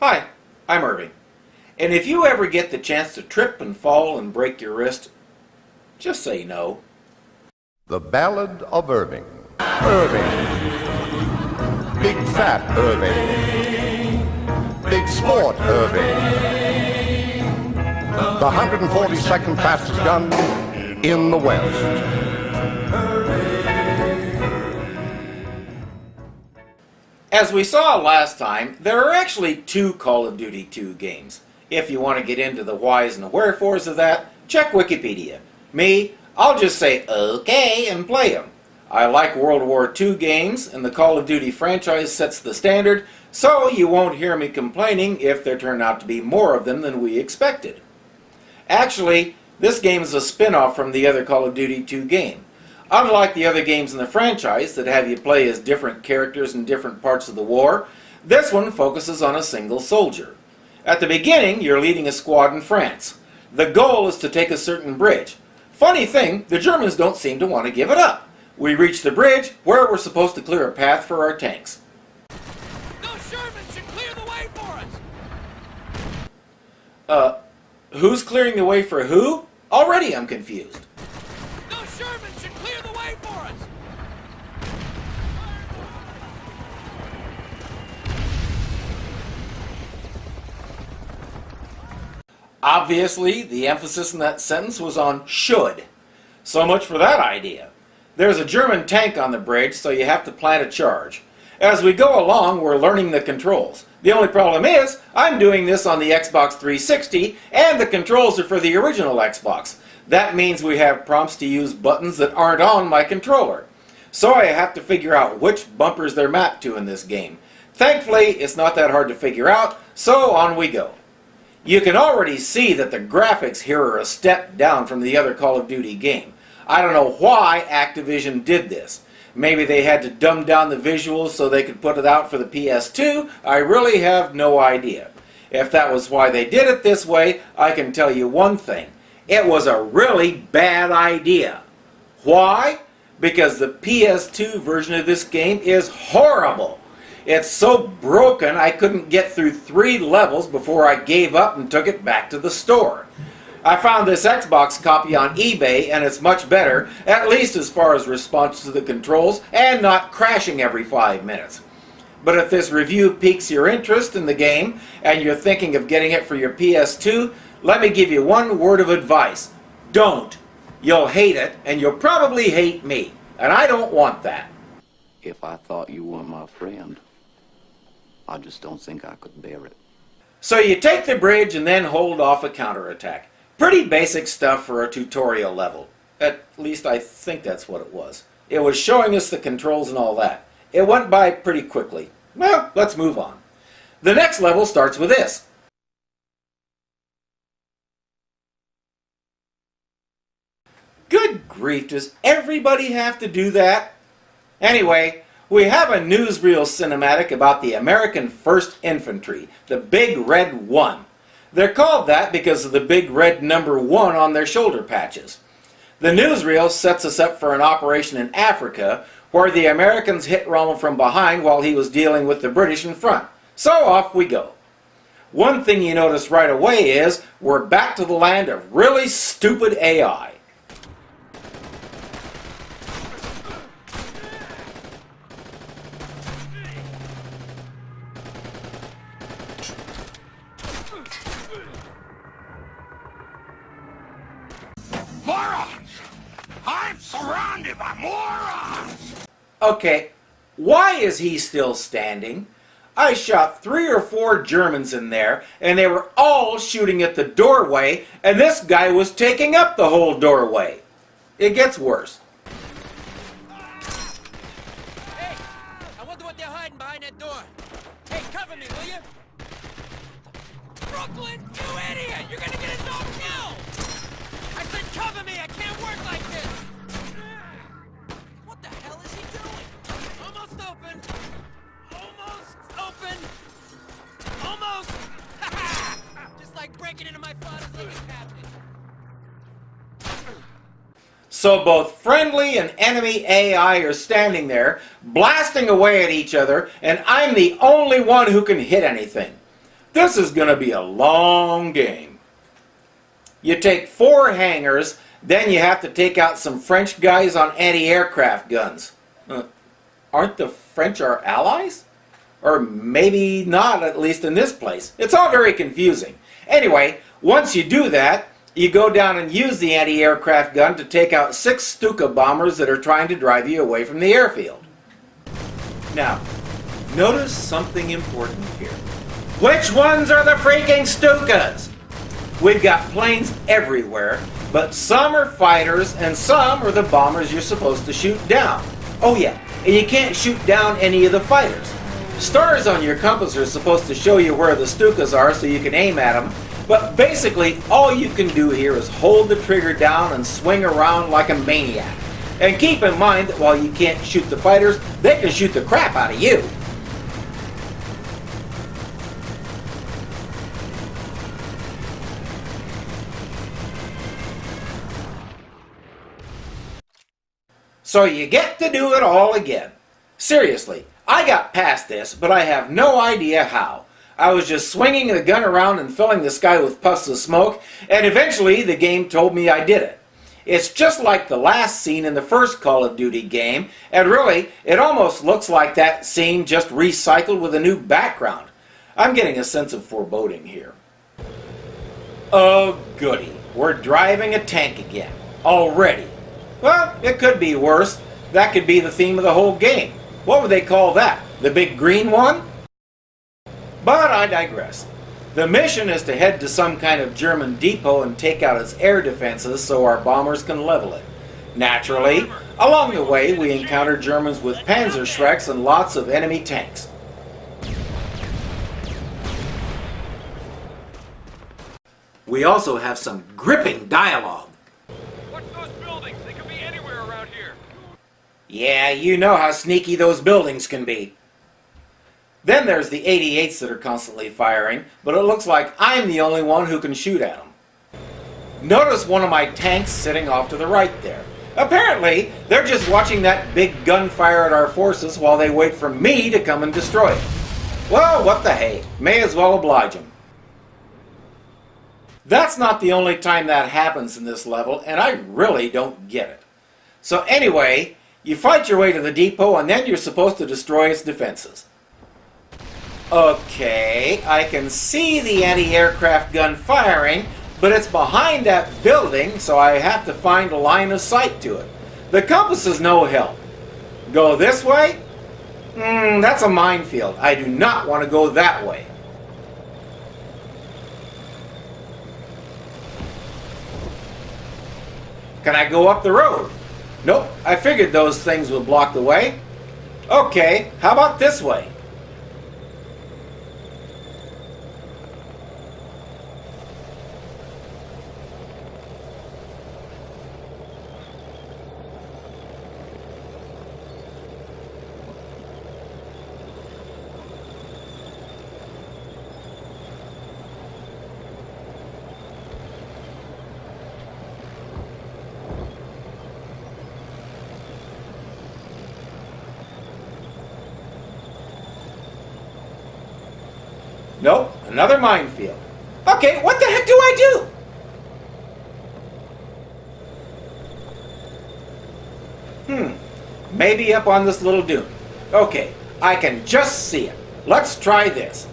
Hi, I'm Irving. And if you ever get the chance to trip and fall and break your wrist, just say no. The Ballad of Irving. Irving. Big fat Irving. Big sport Irving. The 142nd fastest gun in the West. As we saw last time, there are actually two Call of Duty 2 games. If you want to get into the whys and wherefores of that, check Wikipedia. Me, I'll just say okay and play them. I like World War II games, and the Call of Duty franchise sets the standard, so you won't hear me complaining if there turn out to be more of them than we expected. Actually, this game is a spin-off from the other Call of Duty 2 game. Unlike the other games in the franchise that have you play as different characters in different parts of the war, this one focuses on a single soldier. At the beginning, you're leading a squad in France. The goal is to take a certain bridge. Funny thing, the Germans don't seem to want to give it up. We reach the bridge where we're supposed to clear a path for our tanks. Those Shermans should clear the way for us! Who's clearing the way for who? Already I'm confused. Those Shermans should clear the way for us! Obviously, the emphasis in that sentence was on should. So much for that idea. There's a German tank on the bridge, so you have to plant a charge. As we go along, we're learning the controls. The only problem is, I'm doing this on the Xbox 360, and the controls are for the original Xbox. That means we have prompts to use buttons that aren't on my controller. So I have to figure out which bumpers they're mapped to in this game. Thankfully, it's not that hard to figure out, so on we go. You can already see that the graphics here are a step down from the other Call of Duty game. I don't know why Activision did this. Maybe they had to dumb down the visuals so they could put it out for the PS2. I really have no idea. If that was why they did it this way, I can tell you one thing. It was a really bad idea. Why? Because the PS2 version of this game is horrible. It's so broken I couldn't get through 3 levels before I gave up and took it back to the store. I found this Xbox copy on eBay and it's much better, at least as far as response to the controls and not crashing every 5 minutes. But if this review piques your interest in the game and you're thinking of getting it for your PS2, let me give you one word of advice. Don't. You'll hate it and you'll probably hate me. And I don't want that. If I thought you weren't my friend, I just don't think I could bear it. So you take the bridge and then hold off a counterattack. Pretty basic stuff for a tutorial level. At least I think that's what it was. It was showing us the controls and all that. It went by pretty quickly. Well, let's move on. The next level starts with this. Good grief, does everybody have to do that? Anyway, we have a newsreel cinematic about the American 1st Infantry, the Big Red 1. They're called that because of the big red number 1 on their shoulder patches. The newsreel sets us up for an operation in Africa where the Americans hit Rommel from behind while he was dealing with the British in front. So off we go. One thing you notice right away is we're back to the land of really stupid AI. Morons! I'm surrounded by morons! Okay, why is he still standing? I shot 3 or 4 Germans in there, and they were all shooting at the doorway, and this guy was taking up the whole doorway. It gets worse. Hey! I wonder what they're hiding behind that door. Hey, cover me, will you? Brooklyn, you idiot! You're gonna get us all killed! I said cover me! I can't work like this! What the hell is he doing? Almost open! Almost open! Almost! Ha-ha! Just like breaking into my father's living cabinet. So both friendly and enemy AI are standing there, blasting away at each other, and I'm the only one who can hit anything. This is going to be a long game. You take 4 hangars, then you have to take out some French guys on anti-aircraft guns. Aren't the French our allies? Or maybe not, at least in this place. It's all very confusing. Anyway, once you do that, you go down and use the anti-aircraft gun to take out 6 Stuka bombers that are trying to drive you away from the airfield. Now, notice something important here. Which ones are the freaking Stukas? We've got planes everywhere, but some are fighters and some are the bombers you're supposed to shoot down. Oh yeah, and you can't shoot down any of the fighters. Stars on your compass are supposed to show you where the Stukas are so you can aim at them, but basically all you can do here is hold the trigger down and swing around like a maniac. And keep in mind that while you can't shoot the fighters, they can shoot the crap out of you. So you get to do it all again. Seriously, I got past this, but I have no idea how. I was just swinging the gun around and filling the sky with puffs of smoke, and eventually the game told me I did it. It's just like the last scene in the first Call of Duty game, and really, it almost looks like that scene just recycled with a new background. I'm getting a sense of foreboding here. Oh goody, we're driving a tank again. Already. Well, it could be worse. That could be the theme of the whole game. What would they call that? The big green one? But I digress. The mission is to head to some kind of German depot and take out its air defenses so our bombers can level it. Naturally, along the way we encounter Germans with Panzerschrecks and lots of enemy tanks. We also have some gripping dialogue. Watch those buildings. They could be anywhere around here. Yeah, you know how sneaky those buildings can be. Then there's the 88s that are constantly firing, but it looks like I'm the only one who can shoot at them. Notice one of my tanks sitting off to the right there. Apparently, they're just watching that big gunfire at our forces while they wait for me to come and destroy it. Well, what the hey, may as well oblige them. That's not the only time that happens in this level, and I really don't get it. So anyway, you fight your way to the depot and then you're supposed to destroy its defenses. Okay, I can see the anti-aircraft gun firing, but it's behind that building, so I have to find a line of sight to it. The compass is no help. Go this way? That's a minefield. I do not want to go that way. Can I go up the road? Nope, I figured those things would block the way. Okay, how about this way? Nope, another minefield. Okay, what the heck do I do? Maybe up on this little dune. Okay, I can just see it. Let's try this.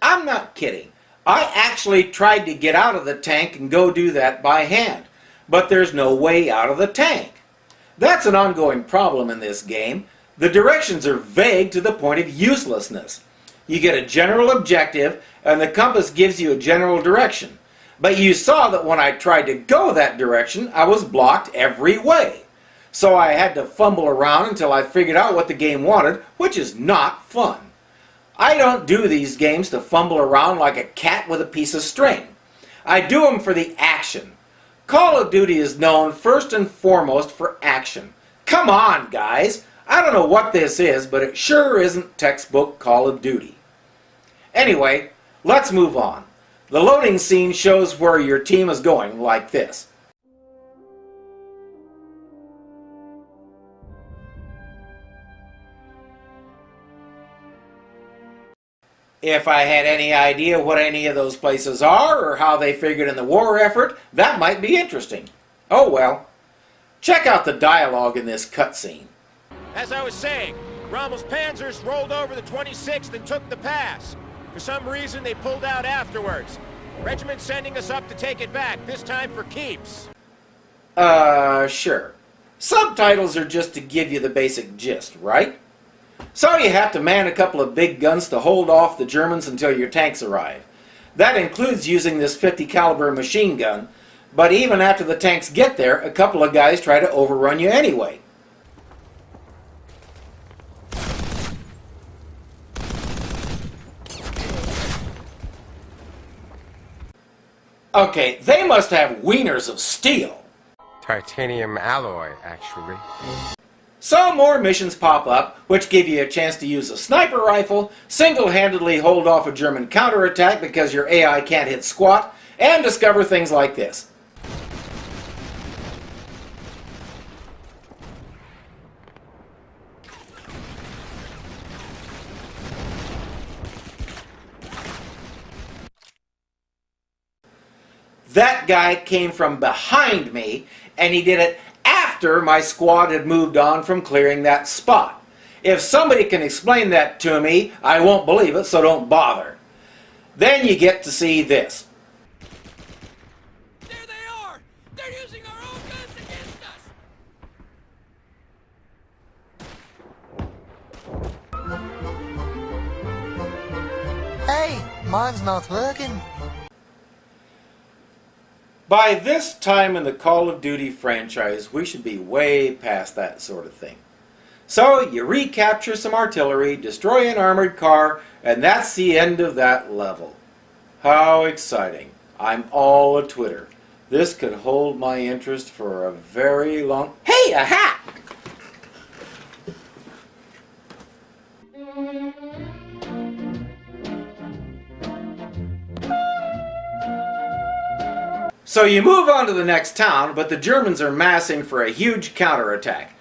I'm not kidding. I actually tried to get out of the tank and go do that by hand, but there's no way out of the tank. That's an ongoing problem in this game. The directions are vague to the point of uselessness. You get a general objective and the compass gives you a general direction. But you saw that when I tried to go that direction, I was blocked every way. So I had to fumble around until I figured out what the game wanted, which is not fun. I don't do these games to fumble around like a cat with a piece of string. I do them for the action. Call of Duty is known first and foremost for action. Come on, guys. I don't know what this is, but it sure isn't textbook Call of Duty. Anyway, let's move on. The loading scene shows where your team is going, like this. If I had any idea what any of those places are or how they figured in the war effort, that might be interesting. Oh well. Check out the dialogue in this cutscene. As I was saying, Rommel's panzers rolled over the 26th and took the pass. For some reason, they pulled out afterwards. Regiment sending us up to take it back, this time for keeps. Sure. Subtitles are just to give you the basic gist, right? So you have to man a couple of big guns to hold off the Germans until your tanks arrive. That includes using this 50 caliber machine gun, but even after the tanks get there, a couple of guys try to overrun you anyway. Okay, they must have wieners of steel. Titanium alloy, actually. Some more missions pop up, which give you a chance to use a sniper rifle, single-handedly hold off a German counterattack because your AI can't hit squat, and discover things like this. That guy came from behind me, and he did it after my squad had moved on from clearing that spot. If somebody can explain that to me, I won't believe it, so don't bother. Then you get to see this. There they are! They're using our own guns against us! Hey, mine's not working. By this time in the Call of Duty franchise, we should be way past that sort of thing. So you recapture some artillery, destroy an armored car, and that's the end of that level. How exciting. I'm all a Twitter. This could hold my interest for a very long... Hey, a hat! So you move on to the next town, but the Germans are massing for a huge counterattack.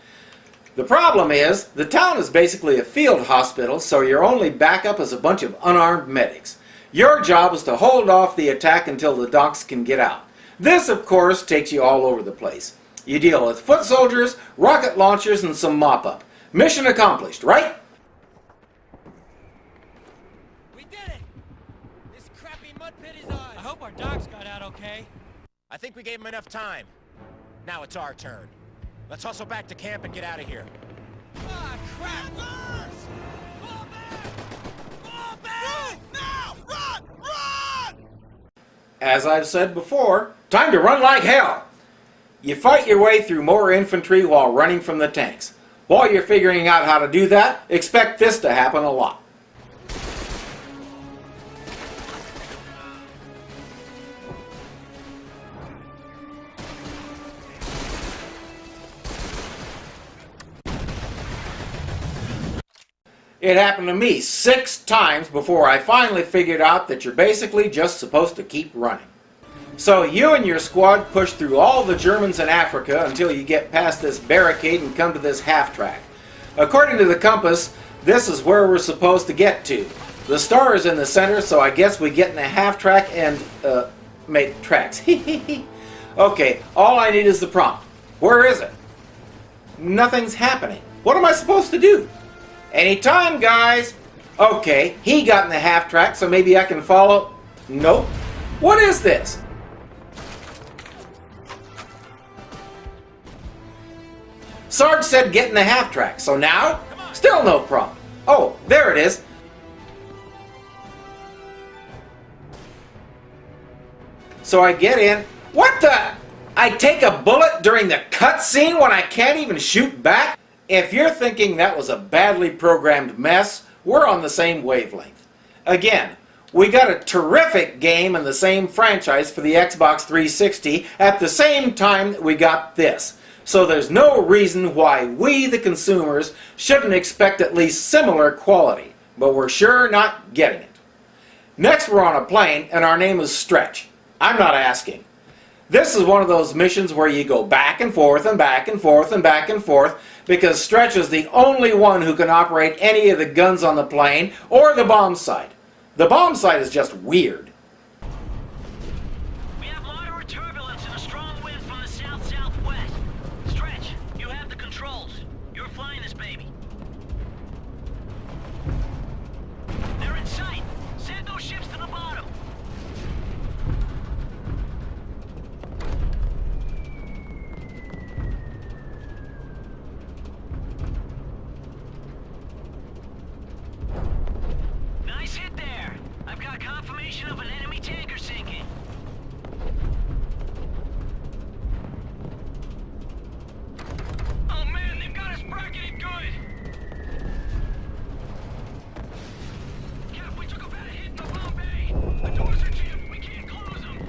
The problem is, the town is basically a field hospital, so your only backup is a bunch of unarmed medics. Your job is to hold off the attack until the docs can get out. This, of course, takes you all over the place. You deal with foot soldiers, rocket launchers, and some mop-up. Mission accomplished, right? We did it! This crappy mud pit is ours! I hope our dogs got out okay. I think we gave them enough time. Now it's our turn. Let's hustle back to camp and get out of here. Ah, crap! Reverse! Fall back! Fall back! Move now! Run! Run! As I've said before, time to run like hell! You fight your way through more infantry while running from the tanks. While you're figuring out how to do that, expect this to happen a lot. It happened to me 6 times before I finally figured out that you're basically just supposed to keep running. So you and your squad push through all the Germans in Africa until you get past this barricade and come to this half-track. According to the compass, this is where we're supposed to get to. The star is in the center, so I guess we get in the half-track and, make tracks. Okay, all I need is the prompt. Where is it? Nothing's happening. What am I supposed to do? Anytime, guys! Okay, he got in the half-track, so maybe I can follow... Nope. What is this? Sarge said get in the half-track, so now? Still no prompt. Oh, there it is. So I get in. What the? I take a bullet during the cutscene when I can't even shoot back? If you're thinking that was a badly programmed mess, we're on the same wavelength. Again, we got a terrific game in the same franchise for the Xbox 360 at the same time that we got this. So there's no reason why we, the consumers, shouldn't expect at least similar quality. But we're sure not getting it. Next we're on a plane and our name is Stretch. I'm not asking. This is one of those missions where you go back and forth and back and forth and back and forth because Stretch is the only one who can operate any of the guns on the plane or the bomb sight. The bomb sight is just weird. We have moderate turbulence and a strong wind from the south-southwest. Stretch, you have the controls. You're flying this baby. They're in sight. Send those ships to the bottom. Nice hit there. I've got confirmation of an enemy tanker sinking. Oh man, they've got us bracketed good. Cap, we took a bad hit in the bomb bay. The doors are jammed. We can't close them.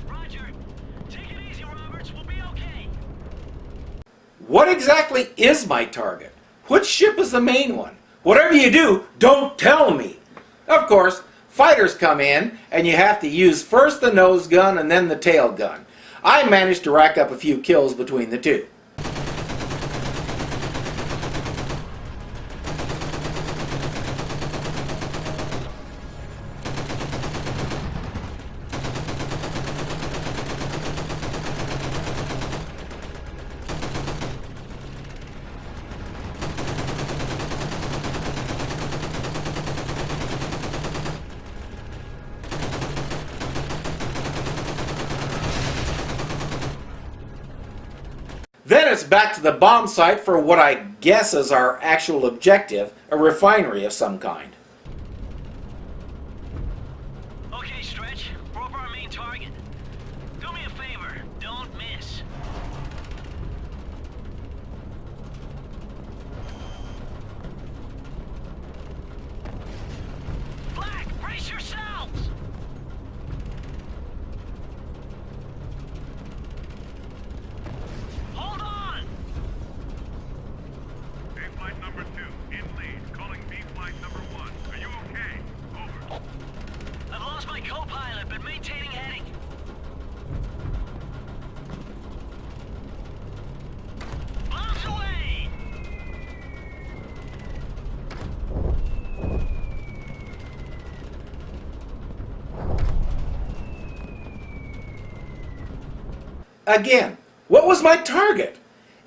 Roger. Take it easy, Roberts. We'll be okay. What exactly is my target? Which ship is the main one? Whatever you do, don't tell me. Of course, fighters come in and you have to use first the nose gun and then the tail gun. I managed to rack up a few kills between the two. Then it's back to the bomb site for what I guess is our actual objective, a refinery of some kind. Okay, Stretch. We're over our main target. Do me a favor. Don't miss. Black, brace yourselves! Hold on! A flight number 2, in lead, calling B flight number 1. Are you okay? Over. I've lost my co-pilot, but maintaining heading. Bombs away! Again, what was my target?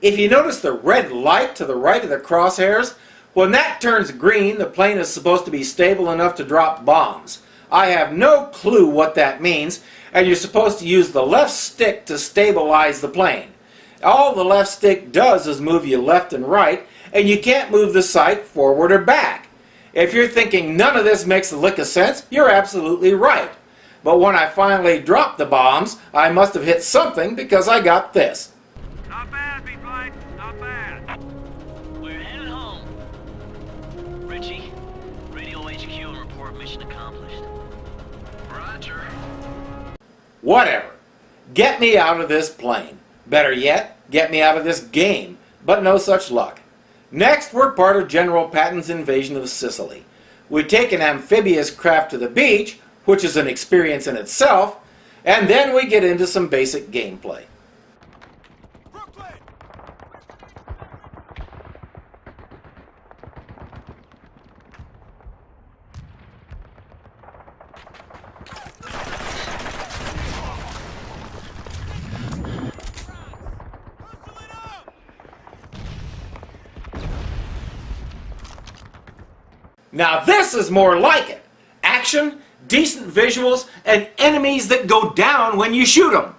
If you notice the red light to the right of the crosshairs, when that turns green, the plane is supposed to be stable enough to drop bombs. I have no clue what that means, and you're supposed to use the left stick to stabilize the plane. All the left stick does is move you left and right, and you can't move the sight forward or back. If you're thinking none of this makes a lick of sense, you're absolutely right. But when I finally dropped the bombs, I must have hit something because I got this. Not bad, B flight. Not bad. We're headed home. Richie, radio HQ and report mission accomplished. Roger. Whatever. Get me out of this plane. Better yet, get me out of this game. But no such luck. Next, we're part of General Patton's invasion of Sicily. We take an amphibious craft to the beach, which is an experience in itself, and then we get into some basic gameplay. Now this is more like it. Action, decent visuals, and enemies that go down when you shoot them.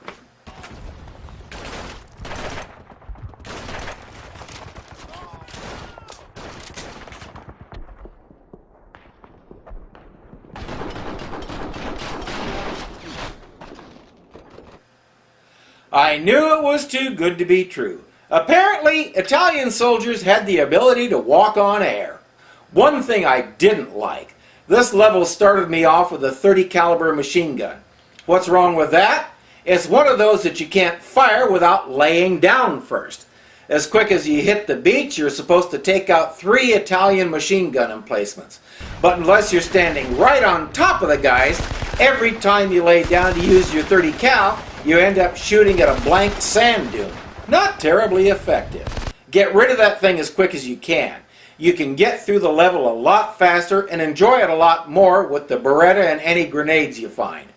I knew it was too good to be true. Apparently, Italian soldiers had the ability to walk on air. One thing I didn't like, this level started me off with a .30 caliber machine gun. What's wrong with that? It's one of those that you can't fire without laying down first. As quick as you hit the beach, you're supposed to take out 3 Italian machine gun emplacements. But unless you're standing right on top of the guys, every time you lay down to use your 30 cal, you end up shooting at a blank sand dune. Not terribly effective. Get rid of that thing as quick as you can. You can get through the level a lot faster and enjoy it a lot more with the Beretta and any grenades you find.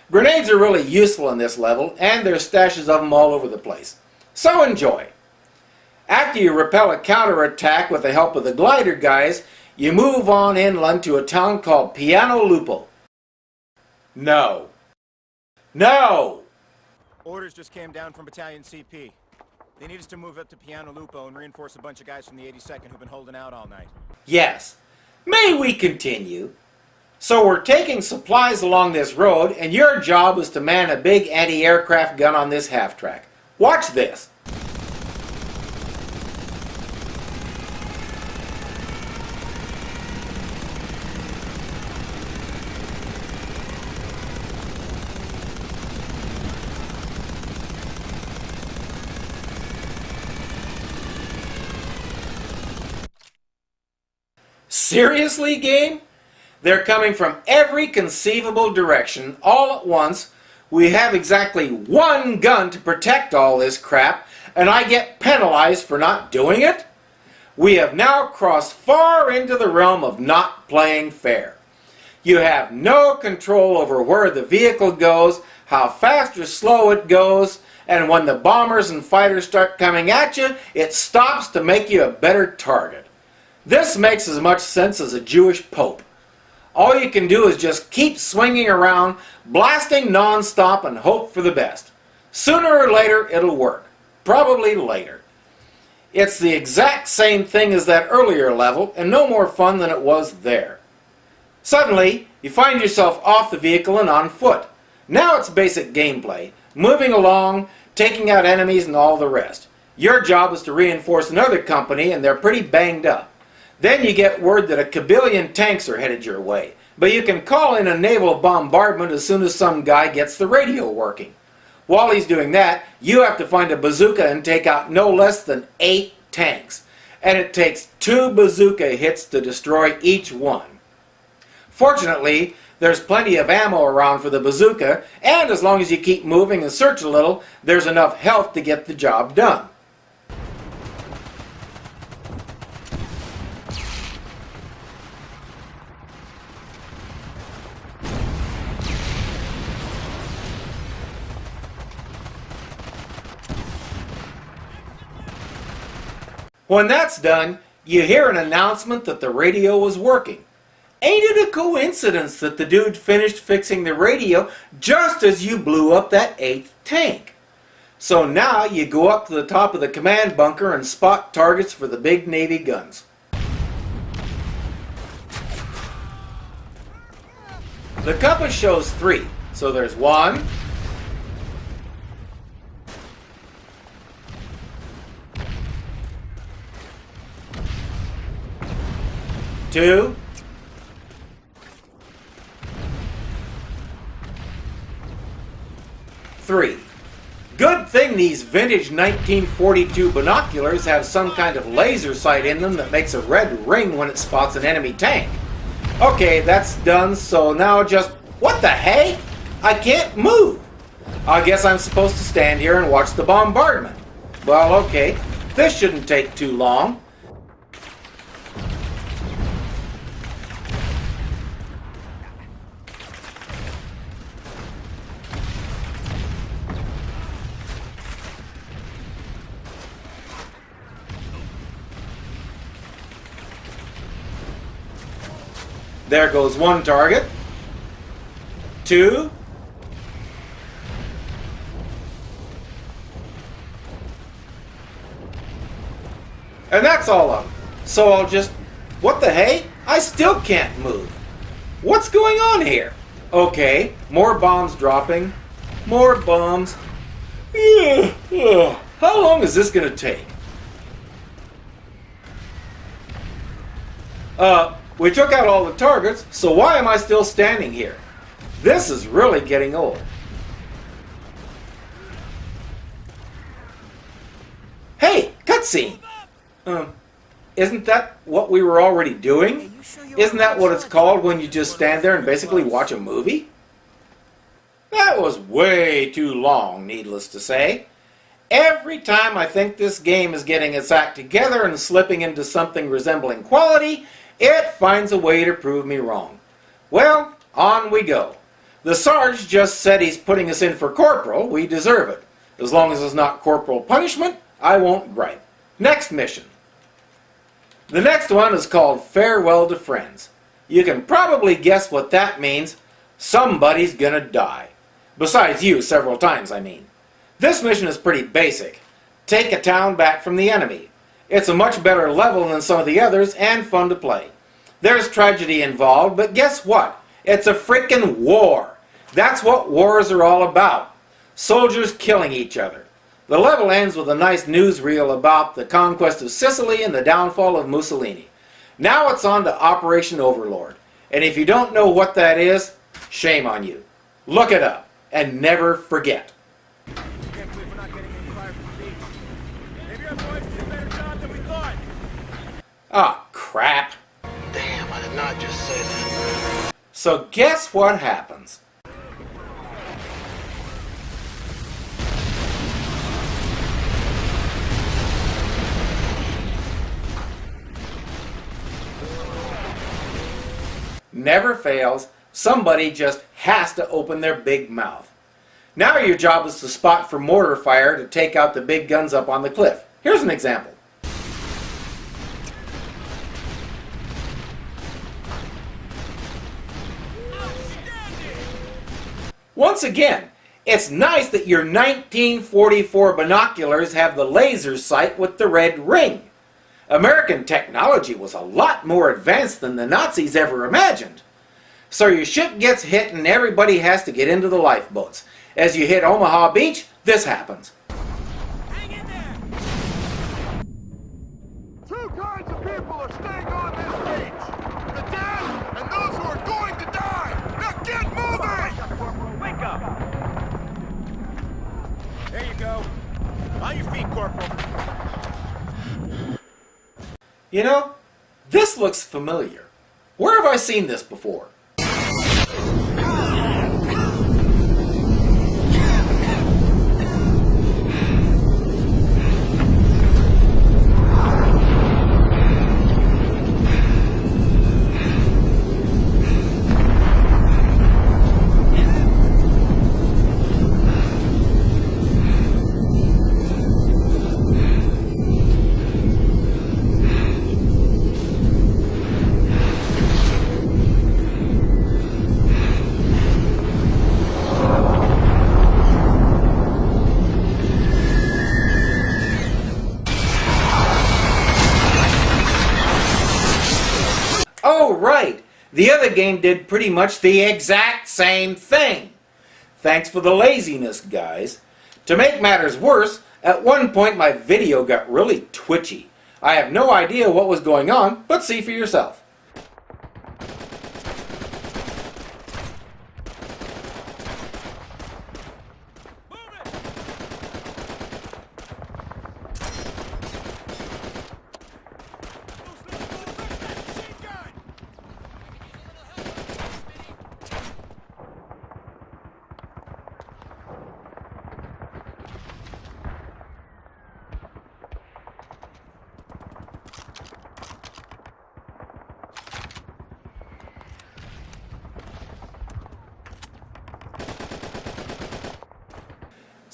Grenades are really useful in this level, and there's stashes of them all over the place. So enjoy. After you repel a counterattack with the help of the glider guys, you move on inland to a town called Piano Lupo. No. No! Orders just came down from Battalion CP. They need us to move up to Piano Lupo and reinforce a bunch of guys from the 82nd who've been holding out all night. Yes. May we continue? So we're taking supplies along this road, and your job is to man a big anti-aircraft gun on this half-track. Watch this. Seriously, game? They're coming from every conceivable direction, all at once. We have exactly 1 gun to protect all this crap, and I get penalized for not doing it? We have now crossed far into the realm of not playing fair. You have no control over where the vehicle goes, how fast or slow it goes, and when the bombers and fighters start coming at you, it stops to make you a better target. This makes as much sense as a Jewish pope. All you can do is just keep swinging around, blasting non-stop and hope for the best. Sooner or later, it'll work. Probably later. It's the exact same thing as that earlier level, and no more fun than it was there. Suddenly, you find yourself off the vehicle and on foot. Now it's basic gameplay, moving along, taking out enemies and all the rest. Your job is to reinforce another company, and they're pretty banged up. Then you get word that a kabillion tanks are headed your way, but you can call in a naval bombardment as soon as some guy gets the radio working. While he's doing that, you have to find a bazooka and take out no less than 8 tanks, and it takes 2 bazooka hits to destroy each one. Fortunately, there's plenty of ammo around for the bazooka, and as long as you keep moving and search a little, there's enough health to get the job done. When that's done, you hear an announcement that the radio was working. Ain't it a coincidence that the dude finished fixing the radio just as you blew up that 8th tank? So now you go up to the top of the command bunker and spot targets for the big Navy guns. The compass shows 3, so there's 1, 2, 3. Good thing these vintage 1942 binoculars have some kind of laser sight in them that makes a red ring when it spots an enemy tank. Okay, that's done, so now just... What the hey? I can't move! I guess I'm supposed to stand here and watch the bombardment. Well, okay, this shouldn't take too long. There goes 1 target, 2, and that's all of them. So I'll just... What the hey? I still can't move. What's going on here? Okay, more bombs dropping. More bombs. How long is this going to take? We took out all the targets, so why am I still standing here? This is really getting old. Hey, cutscene! cutscene. Isn't that what we were already doing? Isn't that what it's called when you just stand there and basically watch a movie? That was way too long, needless to say. Every time I think this game is getting its act together and slipping into something resembling quality, it finds a way to prove me wrong. Well, on we go. The Sarge just said he's putting us in for corporal. We deserve it. As long as it's not corporal punishment, I won't gripe. Next mission. The next one is called Farewell to Friends. You can probably guess what that means. Somebody's gonna die. Besides you, several times, I mean. This mission is pretty basic. Take a town back from the enemy. It's a much better level than some of the others and fun to play. There's tragedy involved, but guess what? It's a frickin' war. That's what wars are all about. Soldiers killing each other. The level ends with a nice newsreel about the conquest of Sicily and the downfall of Mussolini. Now it's on to Operation Overlord. And if you don't know what that is, shame on you. Look it up and never forget. Can't believe we're not getting any fire from the beach. Maybe our boys did a better job than we thought. Ah, crap. Damn, I did not just say that. So guess what happens? Never fails, somebody just has to open their big mouth. Now your job is to spot for mortar fire to take out the big guns up on the cliff. Here's an example. Once again, it's nice that your 1944 binoculars have the laser sight with the red ring. American technology was a lot more advanced than the Nazis ever imagined. So your ship gets hit and everybody has to get into the lifeboats. As you hit Omaha Beach, this happens. Hang in there! Two kinds of people are staying on this beach. The dead and those who are going to die. Now get moving! Wake up! There you go. On your feet, Corporal. You know, this looks familiar. Where have I seen this before? Oh, right! The other game did pretty much the exact same thing. Thanks for the laziness, guys. To make matters worse, at one point my video got really twitchy. I have no idea what was going on, but see for yourself.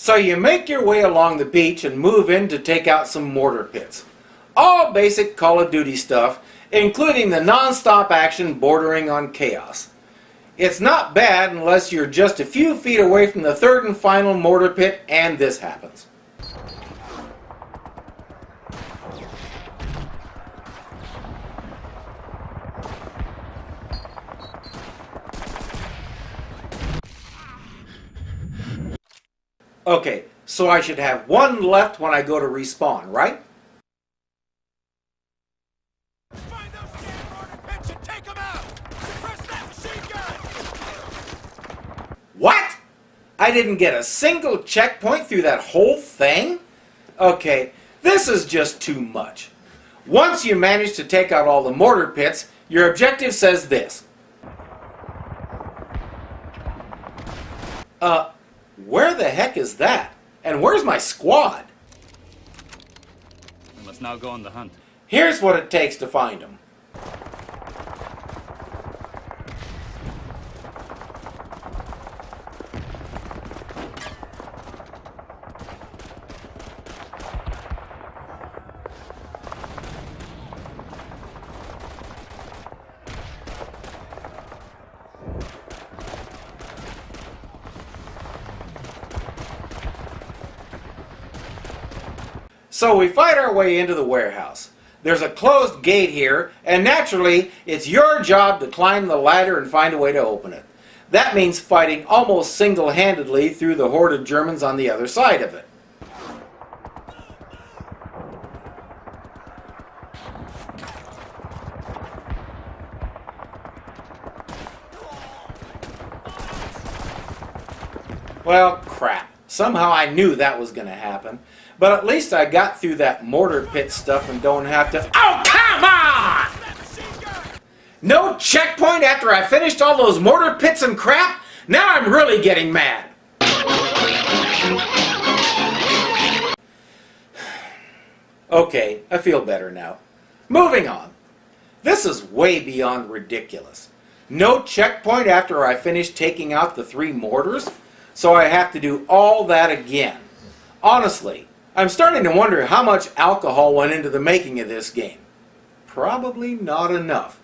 So you make your way along the beach and move in to take out some mortar pits. All basic Call of Duty stuff, including the non-stop action bordering on chaos. It's not bad unless you're just a few feet away from the third and final mortar pit and this happens. Okay, so I should have one left when I go to respawn, right? Find those damn mortar pits and take them out! Suppress that machine gun! What? I didn't get a single checkpoint through that whole thing? Okay, This is just too much. Once you manage to take out all the mortar pits, your objective says this. Where the heck is that? And where's my squad? We must now go on the hunt. Here's what it takes to find them. So we fight our way into the warehouse. There's a closed gate here, and naturally, it's your job to climb the ladder and find a way to open it. That means fighting almost single-handedly through the horde of Germans on the other side of it. Well, crap. Somehow I knew that was going to happen. But at least I got through that mortar pit stuff and don't have to... Oh, come on! No checkpoint after I finished all those mortar pits and crap? Now I'm really getting mad. Okay, I feel better now. Moving on. This is way beyond ridiculous. No checkpoint after I finish taking out the 3 mortars? So I have to do all that again. Honestly, I'm starting to wonder how much alcohol went into the making of this game. Probably not enough.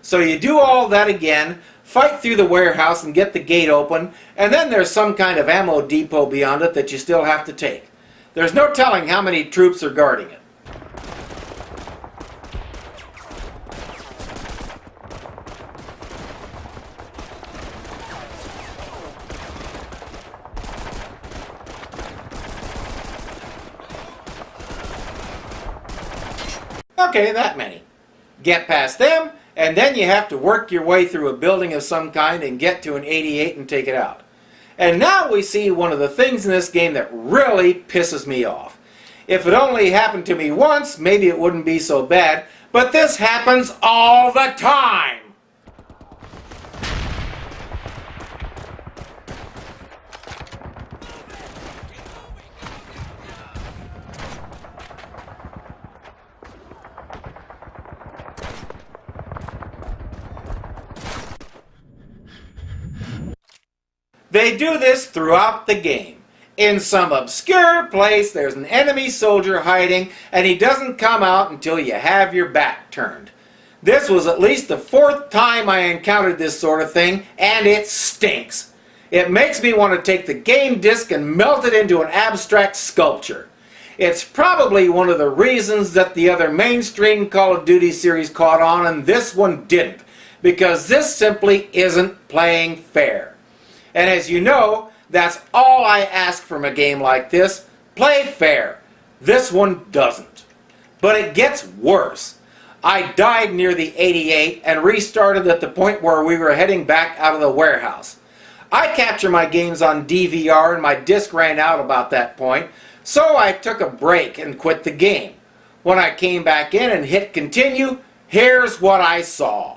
So you do all that again, fight through the warehouse and get the gate open, and then there's some kind of ammo depot beyond it that you still have to take. There's no telling how many troops are guarding it. Okay, that many. Get past them, and then you have to work your way through a building of some kind and get to an 88 and take it out. And now we see one of the things in this game that really pisses me off. If it only happened to me once, maybe it wouldn't be so bad, but this happens all the time! They do this throughout the game. In some obscure place, there's an enemy soldier hiding, and he doesn't come out until you have your back turned. This was at least the 4th time I encountered this sort of thing, and it stinks. It makes me want to take the game disc and melt it into an abstract sculpture. It's probably one of the reasons that the other mainstream Call of Duty series caught on and this one didn't, because this simply isn't playing fair. And as you know, that's all I ask from a game like this. Play fair. This one doesn't. But it gets worse. I died near the 88 and restarted at the point where we were heading back out of the warehouse. I capture my games on DVR and my disc ran out about that point, so I took a break and quit the game. When I came back in and hit continue, here's what I saw.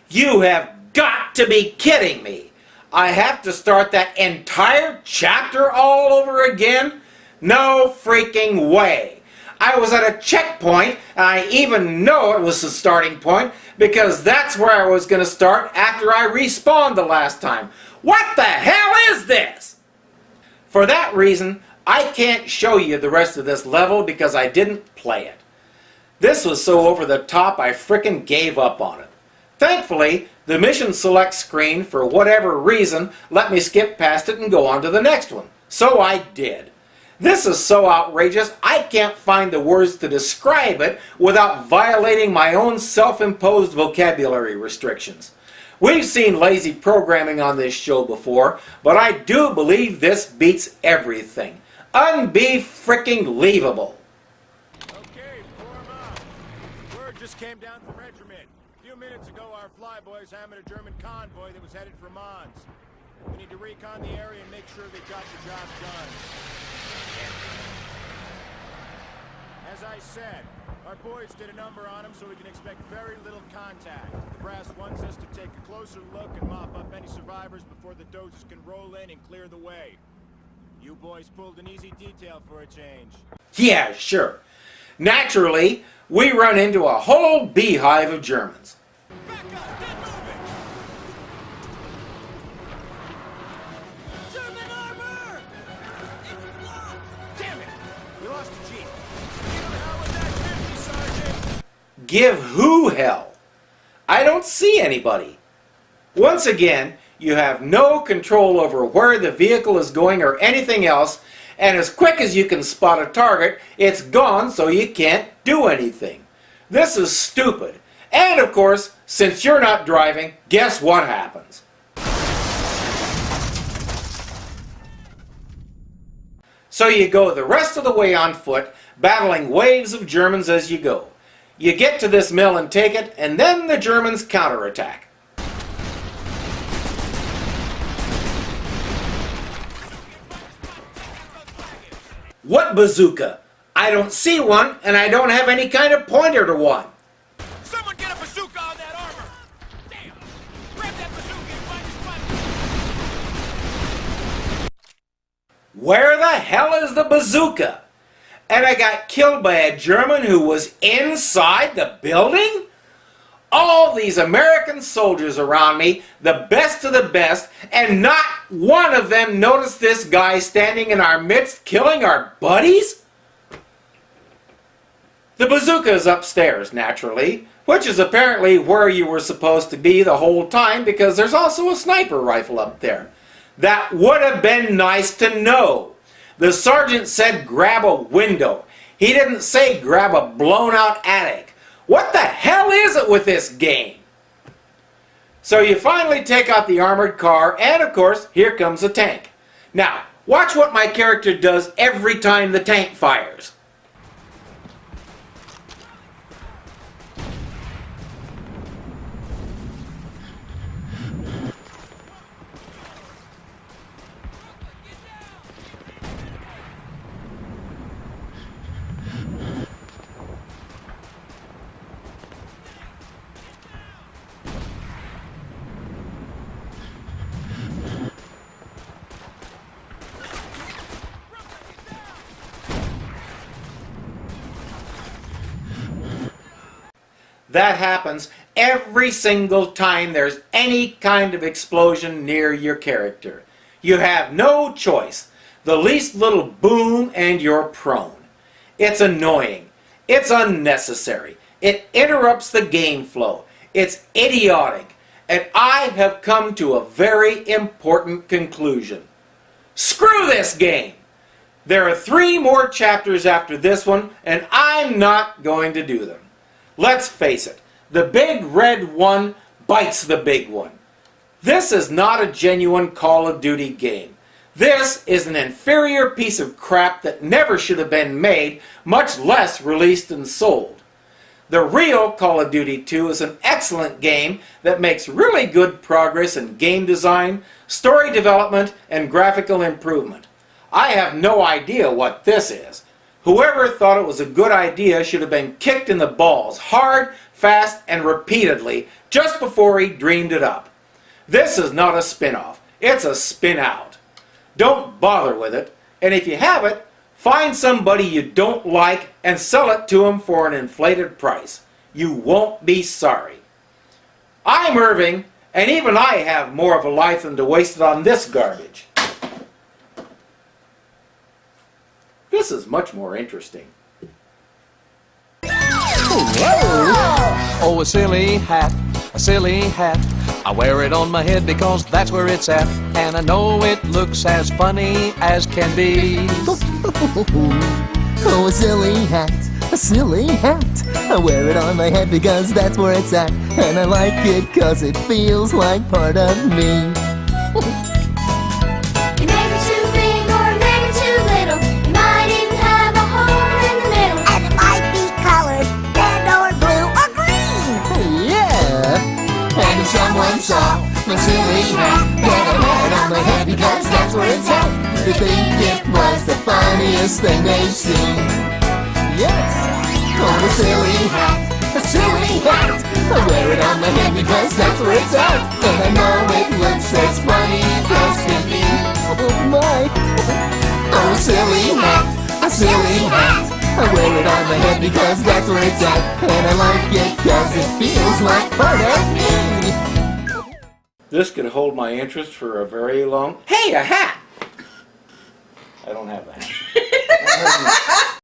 You have got to be kidding me! I have to start that entire chapter all over again? No freaking way! I was at a checkpoint, and I even know it was the starting point, because that's where I was going to start after I respawned the last time. What the hell is this? For that reason, I can't show you the rest of this level because I didn't play it. This was so over the top I frickin' gave up on it. Thankfully, the mission select screen, for whatever reason, let me skip past it and go on to the next one. So I did. This is so outrageous, I can't find the words to describe it without violating my own self-imposed vocabulary restrictions. We've seen lazy programming on this show before, but I do believe this beats everything. Unbe-fricking-leavable. Okay, form up. Word just came down from regiment. A few minutes ago, our flyboys hammered a German convoy that was headed for Mons. We need to recon the area and make sure they got the job done. As I said, our boys did a number on them, so we can expect very little contact. The brass wants us to take a closer look and mop up any survivors before the dozers can roll in and clear the way. You boys pulled an easy detail for a change. Yeah, sure. Naturally, we run into a whole beehive of Germans. Back up! Get moving! German armor! It's blocked! Damn it! We lost the jeep. Give the hell with that 50, Sergeant! Give who hell? I don't see anybody. Once again, you have no control over where the vehicle is going or anything else, and as quick as you can spot a target, it's gone so you can't do anything. This is stupid. And of course, since you're not driving, guess what happens? So you go the rest of the way on foot, battling waves of Germans as you go. You get to this mill and take it, and then the Germans counterattack. What bazooka? I don't see one, and I don't have any kind of pointer to one. Someone get a bazooka on that armor! Damn! Grab that bazooka and find the spot! Where the hell is the bazooka? And I got killed by a German who was inside the building? All these American soldiers around me, the best of the best, and not one of them noticed this guy standing in our midst killing our buddies? The bazooka is upstairs, naturally, which is apparently where you were supposed to be the whole time because there's also a sniper rifle up there. That would have been nice to know. The sergeant said grab a window. He didn't say grab a blown out attic. What the hell is it with this game? So you finally take out the armored car, and of course, here comes the tank. Now, watch what my character does every time the tank fires. That happens every single time there's any kind of explosion near your character. You have no choice. The least little boom and you're prone. It's annoying. It's unnecessary. It interrupts the game flow. It's idiotic. And I have come to a very important conclusion. Screw this game! There are 3 more chapters after this one, and I'm not going to do them. Let's face it, the big red one bites the big one. This is not a genuine Call of Duty game. This is an inferior piece of crap that never should have been made, much less released and sold. The real Call of Duty 2 is an excellent game that makes really good progress in game design, story development, and graphical improvement. I have no idea what this is. Whoever thought it was a good idea should have been kicked in the balls hard, fast, and repeatedly just before he dreamed it up. This is not a spin-off. It's a spin-out. Don't bother with it, and if you have it, find somebody you don't like and sell it to them for an inflated price. You won't be sorry. I'm Irving, and even I have more of a life than to waste it on this garbage. This is much more interesting. Oh, a silly hat, a silly hat. I wear it on my head because that's where it's at. And I know it looks as funny as can be. Oh, a silly hat, a silly hat. I wear it on my head because that's where it's at. And I like it cause it feels like part of me. You're never too big or never too little. my silly hat. Got a hat on my head because that's where it's at. They think it was the funniest thing they've seen. Yes, oh, a silly hat, a silly hat. I wear it on my head because that's where it's at. And I know it looks as funny as can be. Oh my, oh, a silly hat, a silly hat. I wear it on my head because that's where it's at. And I like it cause it feels like part of me. This could hold my interest for a very long... Hey, a hat! I don't have a hat.